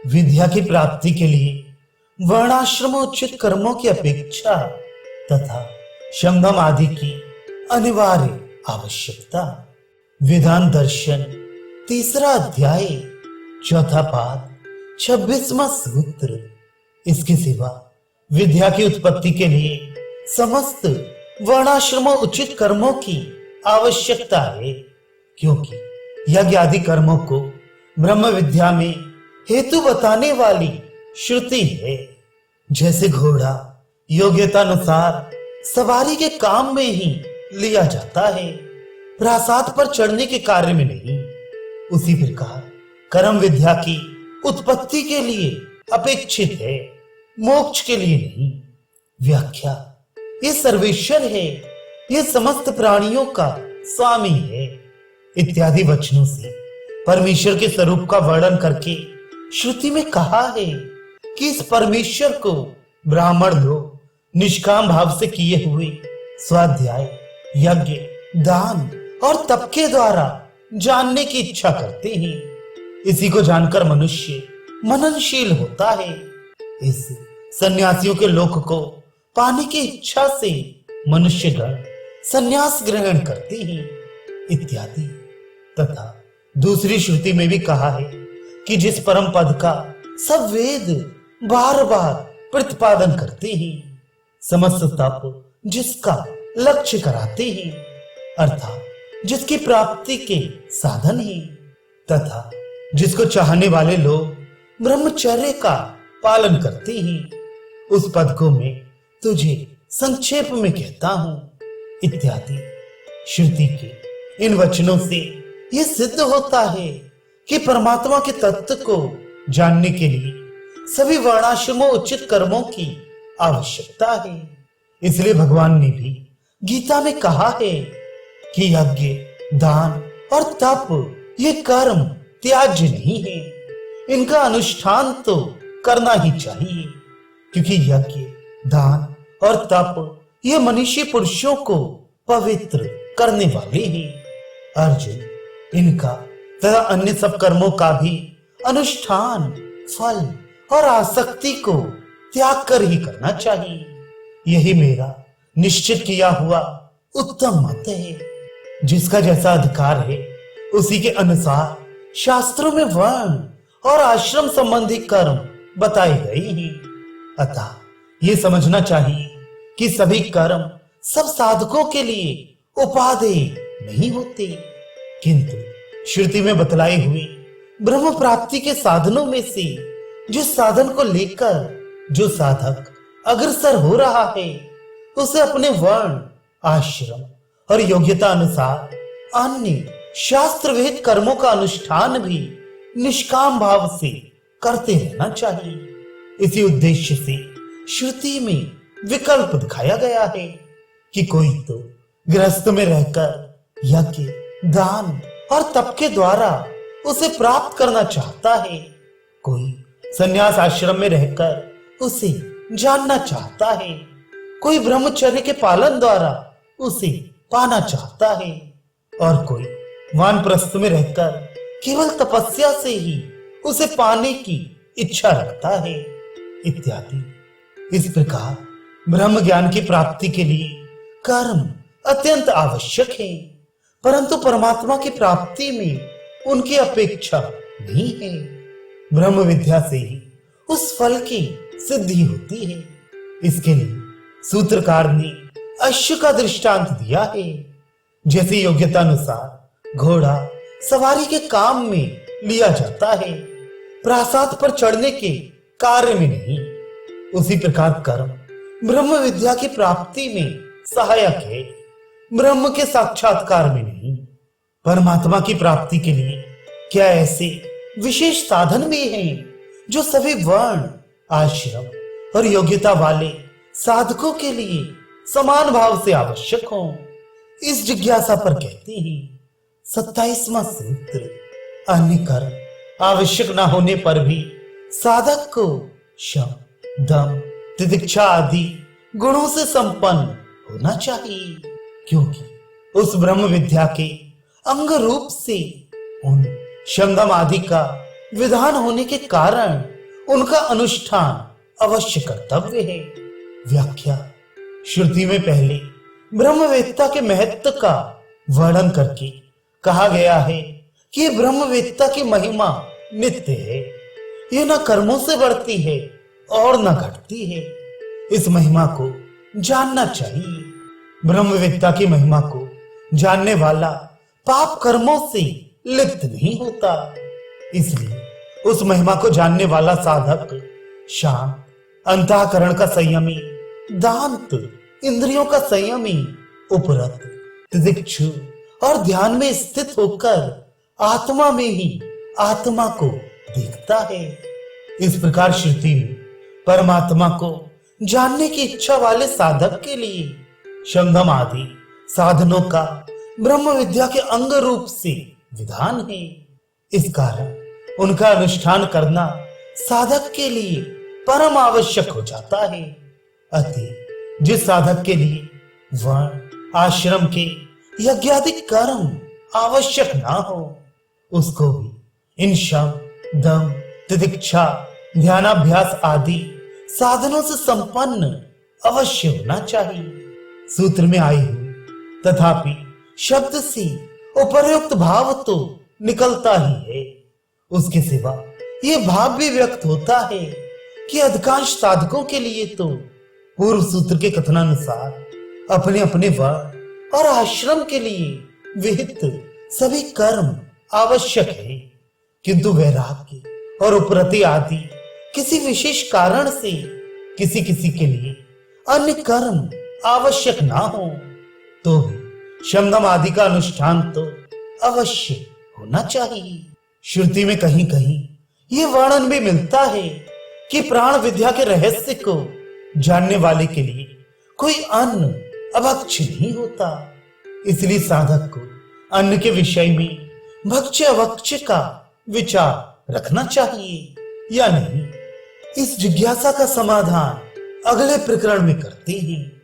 विद्या की प्राप्ति के लिए वर्णाश्रमोचित कर्मों की अपेक्षा तथा शमदम आदि की अनिवार्य आवश्यकता। विधान दर्शन तीसरा अध्याय चौथा पाद 26वां सूत्र। इसके सिवा विद्या की उत्पत्ति के लिए समस्त वर्णाश्रमों उचित कर्मों की आवश्यकता है, क्योंकि यज्ञ आदि कर्मों को ब्रह्म विद्या में हेतु बताने वाली श्रुति है। जैसे घोड़ा योग्यता अनुसार सवारी के काम में ही लिया जाता है, प्रासाद पर चढ़ने के कार्य में नहीं, उसी प्रकार कर्म विद्या की उत्पत्ति के लिए अपेक्षित है, मोक्ष के लिए नहीं। व्याख्या, ये सर्वेश्वर है, ये समस्त प्राणियों का स्वामी है इत्यादि वचनों से परमेश्वर के स्वरूप का वर्णन करके श्रुति में कहा है कि इस परमेश्वर को ब्राह्मण लोग निष्काम भाव से किए हुए स्वाध्याय, यज्ञ, दान और तप के द्वारा जानने की इच्छा करते हैं। इसी को जानकर मनुष्य मननशील होता है। इस सन्यासियों के लोक को पाने की इच्छा से मनुष्यगण संन्यास ग्रहण करते हैं इत्यादि। तथा दूसरी श्रुति में भी कहा है कि जिस परम पद का सब वेद बार बार प्रतिपादन करते हैं, समस्त तप जिसका लक्ष्य कराते हैं, अर्थात जिसकी प्राप्ति के साधन है, तथा जिसको चाहने वाले लोग ब्रह्मचर्य का पालन करते हैं, उस पद को मैं तुझे संक्षेप में कहता हूं इत्यादि। श्रुति के इन वचनों से यह सिद्ध होता है कि परमात्मा के तत्व को जानने के लिए सभी वर्णाश्रमों उचित कर्मों की आवश्यकता है। इसलिए भगवान ने भी गीता में कहा है कि यज्ञ, दान और तप ये कर्म त्याज्य नहीं है, इनका अनुष्ठान तो करना ही चाहिए, क्योंकि यज्ञ, दान और तप ये मनुष्य पुरुषों को पवित्र करने वाले हैं। अर्जुन, इनका तथा अन्य सब कर्मों का भी अनुष्ठान, फल और आसक्ति को त्याग कर ही करना चाहिए। यही मेरा निश्चित किया हुआ उत्तम मत है। जिसका जैसा अधिकार है उसी के अनुसार शास्त्रों में वर्ण और आश्रम संबंधी कर्म बताए गए हैं। अतः ये समझना चाहिए कि सभी कर्म सब साधकों के लिए उपादेय नहीं होते, किंतु श्रुति में बतलाए हुए ब्रह्म प्राप्ति के साधनों में से जिस साधन को लेकर जो साधक अग्रसर हो रहा है, उसे अपने वर्ण, आश्रम और योग्यता अनुसार अन्य शास्त्र विहित कर्मों का अनुष्ठान भी निष्काम भाव से करते रहना चाहिए। इसी उद्देश्य से श्रुति में विकल्प दिखाया गया है कि कोई तो गृहस्थ में रहकर यज्ञ, दान और तप के द्वारा उसे प्राप्त करना चाहता है, कोई संन्यास आश्रम में रहकर उसे जानना चाहता है, कोई ब्रह्मचर्य के पालन द्वारा उसे पाना चाहता है, और कोई वानप्रस्थ में रहकर केवल तपस्या से ही उसे पाने की इच्छा रखता है इत्यादि। इस प्रकार ब्रह्म ज्ञान की प्राप्ति के लिए कर्म अत्यंत आवश्यक है, परंतु परमात्मा की प्राप्ति में उनकी अपेक्षा नहीं है। ब्रह्म विद्या से ही उस फल की सिद्धि होती है। इसके लिए सूत्रकार ने अश्व का दृष्टांत दिया है। जैसे योग्यता अनुसार घोड़ा सवारी के काम में लिया जाता है, प्रासाद पर चढ़ने के कार्य में नहीं, उसी प्रकार कर्म ब्रह्म विद्या की प्राप्ति में सहायक है, ब्रह्म के साक्षात्कार में नहीं। परमात्मा की प्राप्ति के लिए क्या ऐसे विशेष साधन भी हैं जो सभी वर्ण, आश्रम और योग्यता वाले साधकों के लिए समान भाव से आवश्यक हों? इस जिज्ञासा पर कहते हैं 27वां सूत्र। अन्य कर्म आवश्यक न होने पर भी साधक को शम, दम, तितिक्षा आदि गुणों से संपन्न होना चाहिए, क्योंकि उस ब्रह्म विद्या के अंग रूप से उन शम, दम आदि का विधान होने के कारण उनका अनुष्ठान अवश्य कर्तव्य है। व्याख्या। श्रुति में पहले ब्रह्मवेत्ता के महत्व का वर्णन करके कहा गया है कि ब्रह्मवेत्ता की महिमा नित्य है। यह न कर्मों से बढ़ती है और न घटती है। इस महिमा को जानना चाहिए। ब्रह्मवेत्ता की महिमा को जानने वाला पाप कर्मों से लिप्त नहीं होता। इसलिए उस महिमा को जानने वाला साधक शांत, अंतःकरण का संयमी, दांत, इंद्रियों का संयमी, उपरत, तितिक्षु और ध्यान में स्थित होकर आत्मा में ही आत्मा को देखता है। इस प्रकार श्रुति में परमात्मा को जानने की इच्छा वाले साधक के लिए शमदम आदि साधनों का ब्रह्म विद्या के अंग रूप से विधान है। इस कारण उनका अनुष्ठान करना साधक के लिए परम आवश्यक हो जाता है। अतः जिस साधक के लिए वर्ण, आश्रम के यज्ञादि कर्म आवश्यक ना हो, उसको भी इन शम, दम, तितिक्षा, ध्यानाभ्यास आदि साधनों से संपन्न अवश्य होना चाहिए। सूत्र में आई हुई तथापि शब्द से उपर्युक्त भाव तो निकलता ही है। उसके सिवा यह भाव भी व्यक्त होता है कि अधिकांश साधकों के लिए तो पूर्व सूत्र के कथनानुसार अपने अपने वर्ण और आश्रम के लिए विहित सभी कर्म आवश्यक है, किंतु वैराग्य और उपरति आदि किसी विशेष कारण से किसी किसी के लिए अन्य कर्म आवश्यक ना हो, तो भी शमदम आदि का अनुष्ठान तो अवश्य होना चाहिए। श्रुति में कहीं कहीं यह वर्णन भी मिलता है कि प्राण विद्या के रहस्य को जानने वाले के लिए कोई अन्न अभक्ष्य नहीं होता। इसलिए साधक को अन्न के विषय में भक्ष्य अभक्ष्य का विचार रखना चाहिए या नहीं, इस जिज्ञासा का समाधान अगले प्रकरण में करते हैं।